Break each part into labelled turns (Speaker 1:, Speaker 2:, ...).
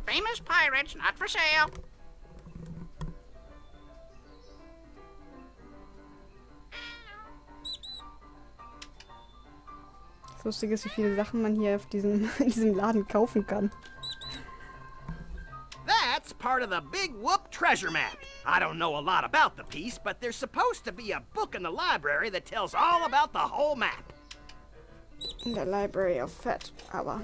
Speaker 1: Famous pirates not for sale.
Speaker 2: Das Lustige ist, wie viele Sachen man hier auf in diesem Laden kaufen kann.
Speaker 3: That's part of the Big Whoop treasure map. I don't know a lot about the piece, but there's supposed to be a book in the library that tells all about the whole map.
Speaker 2: In der Library of Fat, aber...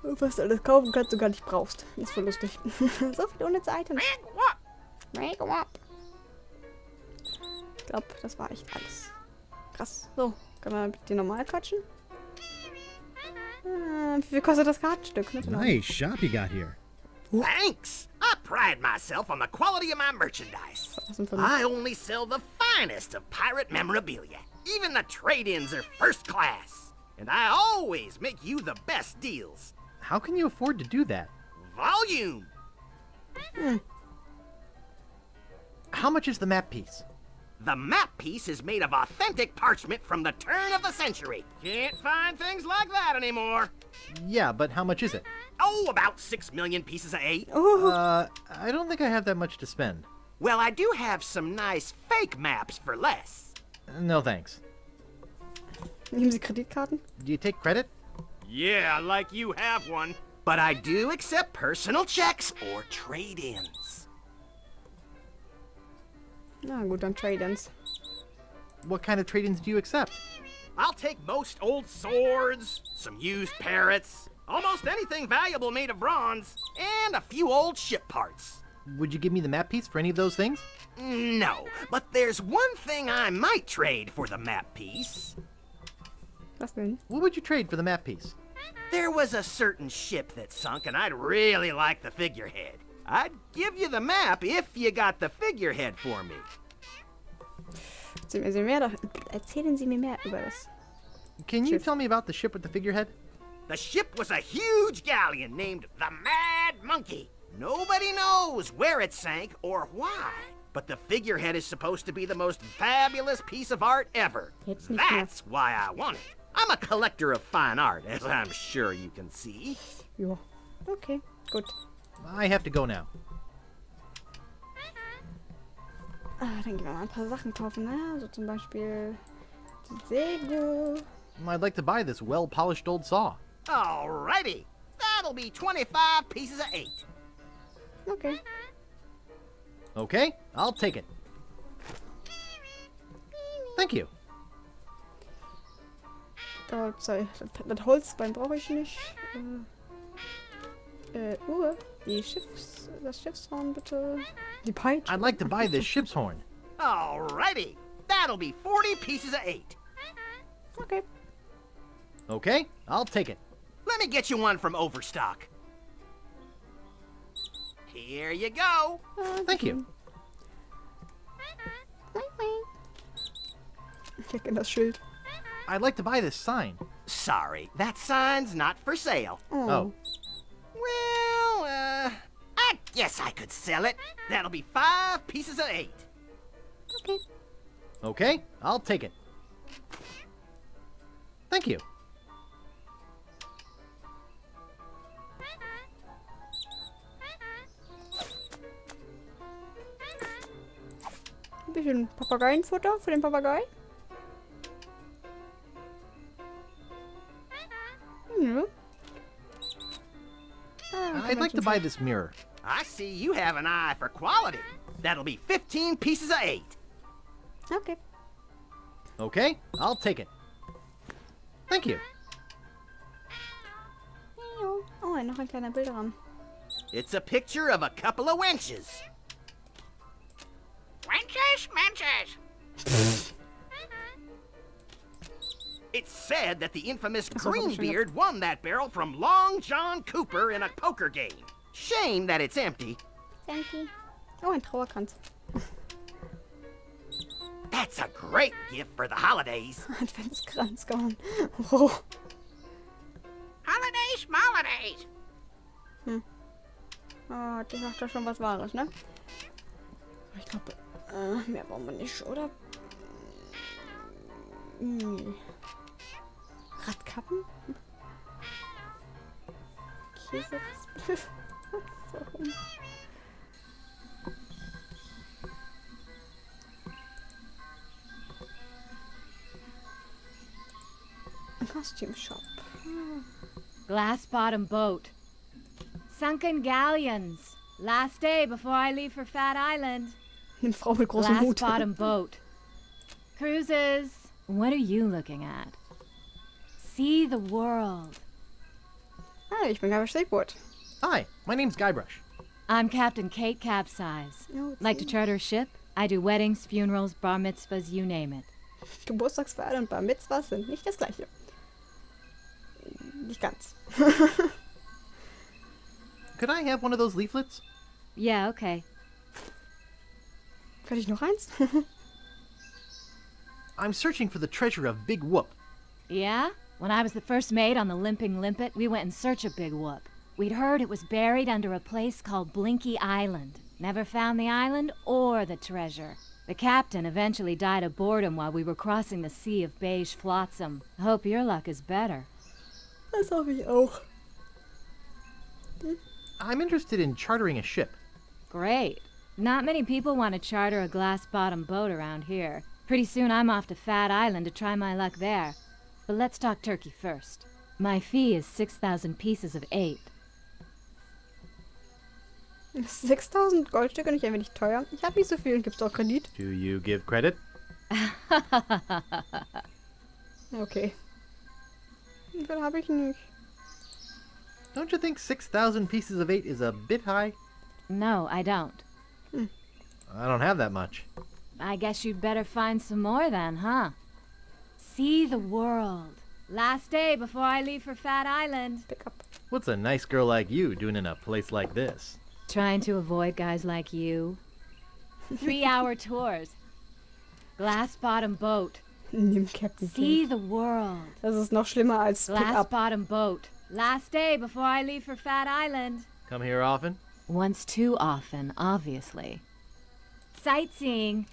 Speaker 2: was du alles kaufen kannst, du gar nicht brauchst. Das ist voll lustig. So viel unnütze Items. Ich glaube, das war echt alles. Krass. So, können wir mit dir normal quatschen? Wie viel kostet das Kartenstück?
Speaker 4: Nice shop you got here.
Speaker 3: Thanks! I pride myself on the quality of my merchandise. I only sell the finest of pirate memorabilia. Even the trade-ins are first class. And I always make you the best deals.
Speaker 4: How can you afford to do that?
Speaker 3: Volume!
Speaker 4: How much is the map piece?
Speaker 3: The map piece is made of authentic parchment from the turn of the century. Can't find things like that anymore.
Speaker 4: Yeah, but how much is it?
Speaker 3: Oh, about 6 million pieces of 8.
Speaker 4: I don't think I have that much to spend.
Speaker 3: Well, I do have some nice fake maps for less.
Speaker 4: No thanks.
Speaker 2: Nehmen Sie Kreditkarten?
Speaker 4: Do you take credit?
Speaker 3: Yeah, like you have one. But I do accept personal checks or trade-ins.
Speaker 2: Na gut, dann Trade-ins.
Speaker 4: What kind of trade-ins do you accept?
Speaker 3: I'll take most old swords, some used parrots, almost anything valuable made of bronze, and a few old ship parts.
Speaker 4: Would you give me the map piece for any of those things?
Speaker 3: No, but there's one thing I might trade for the map piece.
Speaker 2: Was denn?
Speaker 4: What would you trade for the map piece?
Speaker 3: There was a certain ship that sunk, and I'd really like the figurehead. I'd give you the map if you got the figurehead for me.
Speaker 2: Erzählen Sie mir mehr über das.
Speaker 4: Can you tell me about the ship with the figurehead?
Speaker 3: The ship was a huge galleon named the Mad Monkey. Nobody knows where it sank or why. But the figurehead is supposed to be the most fabulous piece of art ever. That's why I want it. I'm a collector of fine art, as I'm sure you can see.
Speaker 2: Ja. Okay, gut.
Speaker 4: I have to go now.
Speaker 2: Dann gehen wir mal ein paar Sachen kaufen, ne? So zum Beispiel die Säge.
Speaker 4: I'd like to buy this well-polished old saw.
Speaker 3: Alrighty. That'll be 25 pieces of 8.
Speaker 2: Okay.
Speaker 4: Okay, I'll take it. Thank you.
Speaker 2: Das Holzbein brauche ich nicht. Das Schiffshorn bitte. Die Peitsche.
Speaker 4: I'd like to buy this ship's horn.
Speaker 3: Alrighty. That'll be 40 pieces of 8.
Speaker 2: Okay.
Speaker 4: Okay, I'll take it.
Speaker 3: Let me get you one from Overstock. Here you go.
Speaker 4: Thank you.
Speaker 2: Klick in das Schild.
Speaker 4: I'd like to buy this sign.
Speaker 3: Sorry, that sign's not for sale.
Speaker 4: Oh.
Speaker 3: Well, I guess I could sell it. That'll be 5 pieces of 8.
Speaker 2: Okay.
Speaker 4: Okay, I'll take it. Thank you.
Speaker 2: Ein bisschen Papageienfutter für den Papagei. Ja.
Speaker 4: I'd like to buy this mirror.
Speaker 3: I see you have an eye for quality. That'll be 15 pieces of 8.
Speaker 2: Okay.
Speaker 4: Okay, I'll take it. Thank you.
Speaker 2: Oh, noch ein kleiner Bilderrahmen.
Speaker 3: It's a picture of a couple of wenches.
Speaker 1: Wenches, menches.
Speaker 3: It's said that the infamous Greenbeard won that barrel from Long John Cooper in a poker game. Shame that it's empty.
Speaker 2: Danke. Oh, ein Trauerkranz.
Speaker 3: That's a great gift for the holidays.
Speaker 2: Adventskranz gehauen. Oh.
Speaker 1: Holidays, holidays.
Speaker 2: Ah, die macht doch schon was Wahres, ne? Ich glaube, mehr brauchen wir nicht, oder? Nee. Radkappe. Schatten? Käse. So rum. Costume shop.
Speaker 5: Glass-bottom boat. Sunken galleons. Last day before I leave for Fat Island.
Speaker 2: Eine Frau mit großem Hut.
Speaker 5: Glass-bottom boat. Cruises. What are you looking at? See the world.
Speaker 2: Ah, ich bin Guybrush Threepwood.
Speaker 4: Hi, my name's Guybrush.
Speaker 5: I'm Captain Kate Capsize.
Speaker 2: Oh, it's
Speaker 5: Like to
Speaker 2: me.
Speaker 5: charter a ship? I do weddings, funerals, bar mitzvahs, you name it.
Speaker 2: Geburtstagsfeier und Bar Mitzvahs sind nicht das gleiche. Nicht ganz.
Speaker 4: Could I have one of those leaflets?
Speaker 5: Yeah, okay.
Speaker 2: Könnte ich noch eins?
Speaker 4: I'm searching for the treasure of Big Whoop.
Speaker 5: Yeah? When I was the first mate on the Limping Limpet, we went in search of Big Whoop. We'd heard it was buried under a place called Blinky Island. Never found the island or the treasure. The captain eventually died of boredom while we were crossing the sea of beige flotsam. Hope your luck is better.
Speaker 2: Das hoffe ich auch.
Speaker 4: I'm interested in chartering a ship.
Speaker 5: Great. Not many people want to charter a glass-bottom boat around here. Pretty soon I'm off to Fat Island to try my luck there. But let's talk turkey first. My fee is 6,000 pieces of 8.
Speaker 2: 6000 Goldstücke, nicht ein wenig teuer. Ich habe nicht so viel und gibt's auch Kredit.
Speaker 4: Do you give credit?
Speaker 2: Okay. Wie viel habe ich nicht?
Speaker 4: Don't you think 6,000 pieces of 8 is a bit high?
Speaker 5: No, I don't.
Speaker 4: I don't have that much.
Speaker 5: I guess you'd better find some more then, huh? See the world. Last day before I leave for Fat Island.
Speaker 2: Pick up.
Speaker 4: What's a nice girl like you doing in a place like this?
Speaker 5: Trying to avoid guys like you. 3-hour tours. Glass-bottom boat.
Speaker 2: Nimm Captain
Speaker 5: See
Speaker 2: King.
Speaker 5: the world.
Speaker 2: Das ist noch schlimmer als Pick up.
Speaker 5: Glass-bottom boat. Last day before I leave for Fat Island.
Speaker 4: Come here often?
Speaker 5: Once too often, obviously. Sightseeing.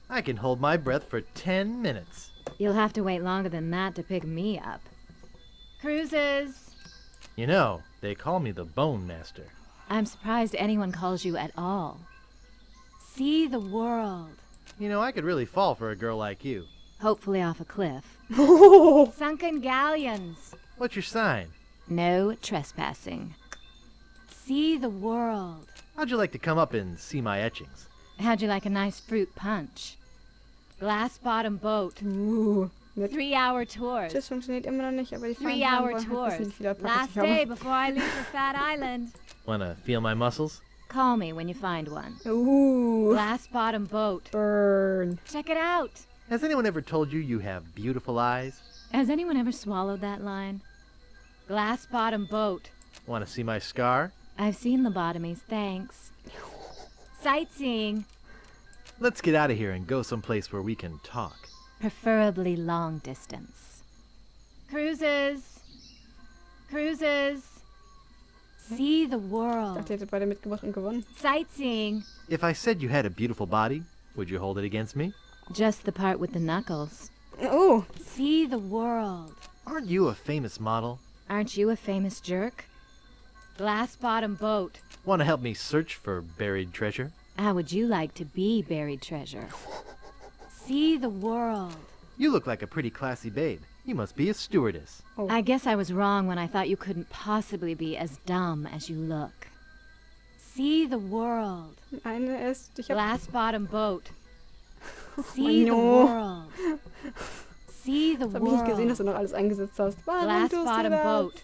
Speaker 4: I can hold my breath for 10 minutes.
Speaker 5: You'll have to wait longer than that to pick me up. Cruises.
Speaker 4: You know, they call me the Bone Master.
Speaker 5: I'm surprised anyone calls you at all. See the world.
Speaker 4: You know, I could really fall for a girl like you.
Speaker 5: Hopefully off a cliff.
Speaker 2: Oh,
Speaker 5: Sunken galleons.
Speaker 4: What's your sign?
Speaker 5: No trespassing. See the world.
Speaker 4: How'd you like to come up and see my etchings?
Speaker 5: How'd you like a nice fruit punch? Glass-bottom boat.
Speaker 2: nett.
Speaker 5: 3-hour tours.
Speaker 2: Das funktioniert immer noch nicht, aber die fahren
Speaker 5: 3-hour
Speaker 2: wollen halt
Speaker 5: tours.
Speaker 2: wissen, wie viel
Speaker 5: Last
Speaker 2: Platz ich
Speaker 5: day
Speaker 2: habe.
Speaker 5: before I leave for Fat Island.
Speaker 4: Wanna feel my muscles?
Speaker 5: Call me when you find one.
Speaker 2: Ooh,
Speaker 5: Glass-bottom boat.
Speaker 2: burn.
Speaker 5: Check it out.
Speaker 4: Has anyone ever told you you have beautiful eyes?
Speaker 5: Has anyone ever swallowed that line? Glass-bottom boat.
Speaker 4: Wanna see my scar?
Speaker 5: I've seen lobotomies, thanks. Sightseeing.
Speaker 4: Let's get out of here and go someplace where we can talk.
Speaker 5: Preferably long distance. Cruises. Cruises. See the
Speaker 2: Ich
Speaker 5: world.
Speaker 2: dachte, ihr hättet beide mitgebracht und gewonnen.
Speaker 5: Sightseeing.
Speaker 4: If I said you had a beautiful body, would you hold it against me?
Speaker 5: Just the part with the knuckles.
Speaker 2: Oh,
Speaker 5: See the world.
Speaker 4: Aren't you a famous model?
Speaker 5: Aren't you a famous jerk? Glass-bottom boat.
Speaker 4: Want to help me search for buried treasure?
Speaker 5: How would you like to be buried treasure? See the world.
Speaker 4: You look like a pretty classy babe. You must be a stewardess.
Speaker 5: I guess I was wrong when I thought you couldn't possibly be as dumb as you look. See the world.
Speaker 2: eine ist... Ich hab...
Speaker 5: Glass-bottom boat. See the
Speaker 2: no.
Speaker 5: world. See the
Speaker 2: Jetzt hab ich nicht gesehen, dass
Speaker 5: world.
Speaker 2: du noch alles eingesetzt hast. Warum tust du
Speaker 5: Glass-bottom
Speaker 2: das?
Speaker 5: boat.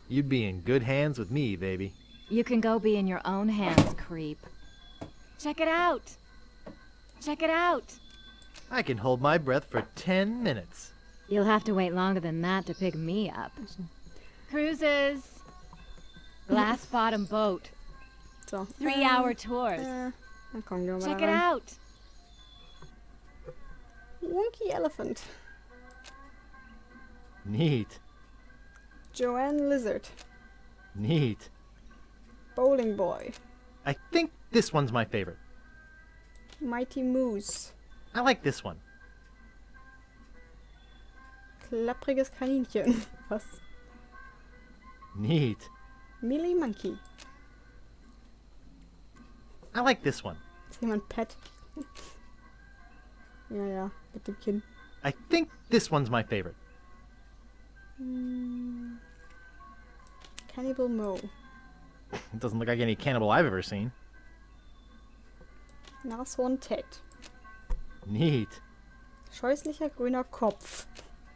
Speaker 4: You'd be in good hands with me, baby.
Speaker 5: You can go be in your own hands, creep. Check it out. Check it out.
Speaker 4: I can hold my breath for 10 minutes.
Speaker 5: You'll have to wait longer than that to pick me up. Cruises. Glass-bottom boat.
Speaker 2: So.
Speaker 5: 3-hour tours.
Speaker 2: Dann kommen wir mal
Speaker 5: Check
Speaker 2: da
Speaker 5: it
Speaker 2: rein.
Speaker 5: out.
Speaker 2: Wonky Elephant.
Speaker 4: Neat.
Speaker 2: Joanne Lizard.
Speaker 4: Neat.
Speaker 2: Bowling Boy.
Speaker 4: I think this one's my favorite.
Speaker 2: Mighty Moose.
Speaker 4: I like this one.
Speaker 2: klappriges Kaninchen. Was?
Speaker 4: Neat.
Speaker 2: Mealy Monkey.
Speaker 4: I like this one.
Speaker 2: Ist jemand Pet? Ja, mit dem Kinn.
Speaker 4: I think this one's my favorite.
Speaker 2: Cannibal Mo.
Speaker 4: It doesn't look like any cannibal I've ever seen.
Speaker 2: Nashorn Ted.
Speaker 4: Neat.
Speaker 2: Scheußlicher grüner Kopf.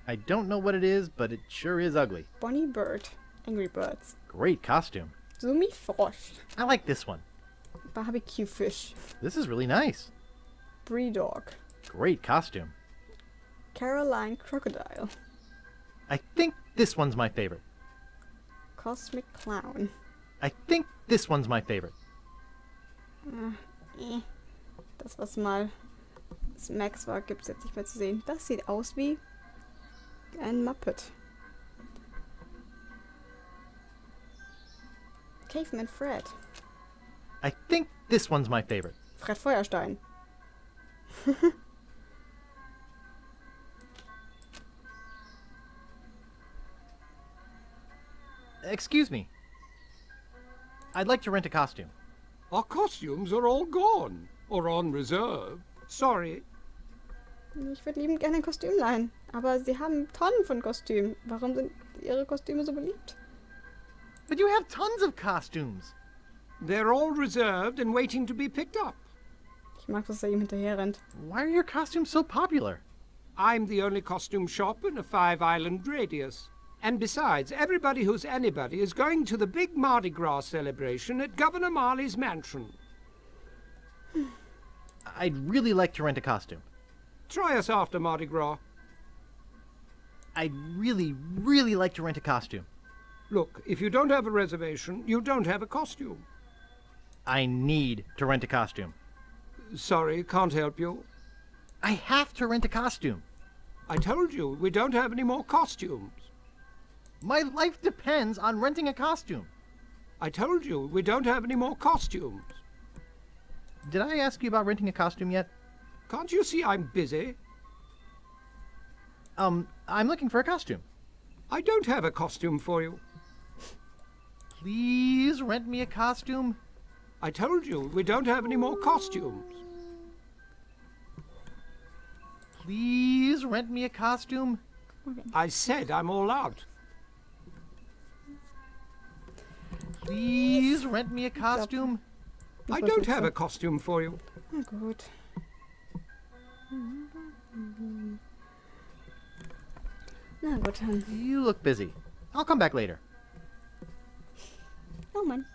Speaker 4: I don't know what it is, but it sure is ugly.
Speaker 2: Bonnie Bird. Angry Birds.
Speaker 4: Great costume.
Speaker 2: Summifrosch.
Speaker 4: I like this one.
Speaker 2: Barbecue Fish.
Speaker 4: This is really nice.
Speaker 2: Brie Dog.
Speaker 4: Great costume.
Speaker 2: Caroline Crocodile.
Speaker 4: I think this one's my favorite.
Speaker 2: Cosmic Clown.
Speaker 4: I think this one's my favorite.
Speaker 2: Das, was mal das Max war, gibt es jetzt nicht mehr zu sehen. Das sieht aus wie ein Muppet. Caveman Fred.
Speaker 4: I think this one's my favorite.
Speaker 2: Fred Feuerstein.
Speaker 4: Excuse me. I'd like to rent a costume.
Speaker 6: Our costumes are all gone, or on reserve. Sorry.
Speaker 2: Ich würde liebend gerne ein Kostüm leihen. Aber sie haben Tonnen von Kostümen. Warum sind ihre Kostüme so beliebt?
Speaker 4: But you have tons of costumes.
Speaker 6: They're all reserved and waiting to be picked up.
Speaker 2: Ich mag, dass er ihm hinterher rennt.
Speaker 4: Why are your costumes so popular?
Speaker 6: I'm the only costume shop in a 5-island radius. And besides, everybody who's anybody is going to the big Mardi Gras celebration at Governor Marley's mansion.
Speaker 4: I'd really like to rent a costume.
Speaker 6: Try us after Mardi Gras.
Speaker 4: I'd really, really like to rent a costume.
Speaker 6: Look, if you don't have a reservation, you don't have a costume.
Speaker 4: I need to rent a costume.
Speaker 6: Sorry, can't help you.
Speaker 4: I have to rent a costume.
Speaker 6: I told you, we don't have any more costumes.
Speaker 4: My life depends on renting a costume.
Speaker 6: I told you, we don't have any more costumes.
Speaker 4: Did I ask you about renting a costume yet?
Speaker 6: Can't you see I'm busy?
Speaker 4: I'm looking for a costume.
Speaker 6: I don't have a costume for you.
Speaker 4: Please rent me a costume.
Speaker 6: I told you, we don't have any more costumes.
Speaker 4: Please rent me a costume.
Speaker 6: I said I'm all out.
Speaker 4: Please rent me a costume.
Speaker 6: I don't have a costume for you.
Speaker 2: Na gut. Na gut, dann.
Speaker 4: You look busy. I'll come back later.
Speaker 2: Oh Mann.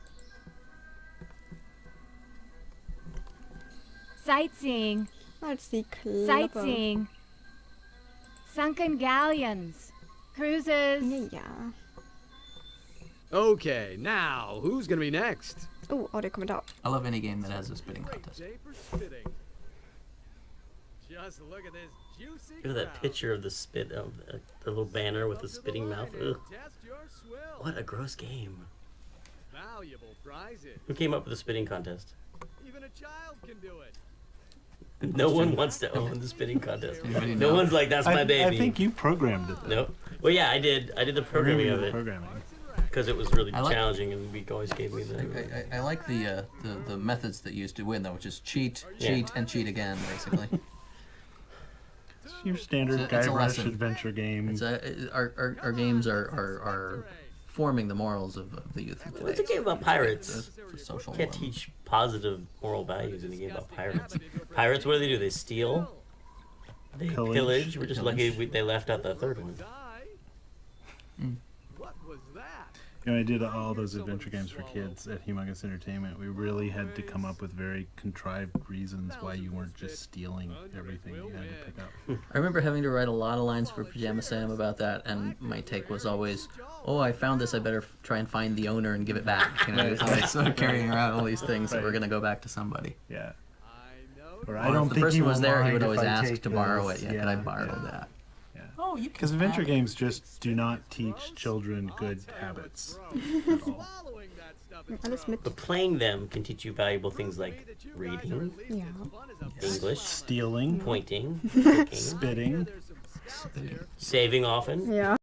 Speaker 5: Sightseeing.
Speaker 2: Als die Klappe.
Speaker 5: Sightseeing. Sunken galleons. Cruises.
Speaker 2: Ja.
Speaker 7: Okay, now, who's gonna be next?
Speaker 2: Oh, Audiokommentar.
Speaker 8: I love any game that has a spitting contest.
Speaker 7: Just look at this juicy
Speaker 9: Look at that picture of the spit of the little banner with the spitting mouth. Ugh.
Speaker 7: Test your swill.
Speaker 9: What a gross game.
Speaker 7: Valuable prizes.
Speaker 9: Who came up with the spitting contest?
Speaker 7: Even a child can do it.
Speaker 9: No one wants to own the spitting contest.
Speaker 8: Anybody
Speaker 9: No
Speaker 8: know?
Speaker 9: one's like, that's my baby.
Speaker 10: I think you programmed it.
Speaker 9: No. Well, yeah, I did. I did the programming of it
Speaker 10: Programming.
Speaker 9: because it was really
Speaker 8: I like-
Speaker 9: challenging, and Week always gave me the.
Speaker 8: I like the methods that you used to win though, which is cheat,
Speaker 9: Yeah.
Speaker 8: cheat, and cheat again, basically.
Speaker 10: It's your standard
Speaker 8: It's a
Speaker 10: Guy Rush
Speaker 8: lesson.
Speaker 10: adventure game.
Speaker 8: It's our games are forming the morals of the youth of today.
Speaker 9: It's a game about pirates.
Speaker 8: The social
Speaker 9: Can't
Speaker 8: dilemma.
Speaker 9: teach positive moral values in a game about pirates. Pirates, what do? They steal. They
Speaker 10: Pillage.
Speaker 9: pillage. We're just lucky they left out the third one.
Speaker 7: What was that?
Speaker 10: You know, I did all those adventure games for kids at Humongous Entertainment. We really had to come up with very contrived reasons why you weren't just stealing everything you had to pick up.
Speaker 8: I remember having to write a lot of lines for Pajama Sam about that, and my take was always, "Oh, I found this. I better try and find the owner and give it back." You know,
Speaker 10: Right.
Speaker 8: always sort of carrying around all these things that
Speaker 10: Right.
Speaker 8: were going to go back to somebody.
Speaker 10: Yeah.
Speaker 7: I know.
Speaker 10: Or
Speaker 8: Or
Speaker 10: I don't
Speaker 8: if the
Speaker 10: think
Speaker 8: person
Speaker 10: you
Speaker 8: was there, he
Speaker 10: mind
Speaker 8: would
Speaker 10: if
Speaker 8: always
Speaker 10: I
Speaker 8: ask
Speaker 10: take
Speaker 8: to borrow
Speaker 10: this.
Speaker 8: it. Yeah, could I borrow that?
Speaker 10: Yeah.
Speaker 8: Oh, you can.
Speaker 10: Because adventure games just do not teach children good habits at all.
Speaker 7: Following that stuff
Speaker 2: Alles mit.
Speaker 9: But playing them can teach you valuable things like reading,
Speaker 2: Ja.
Speaker 9: English,
Speaker 10: Stealing,
Speaker 9: pointing, cooking,
Speaker 10: spitting.
Speaker 9: Saving often.
Speaker 2: Ja.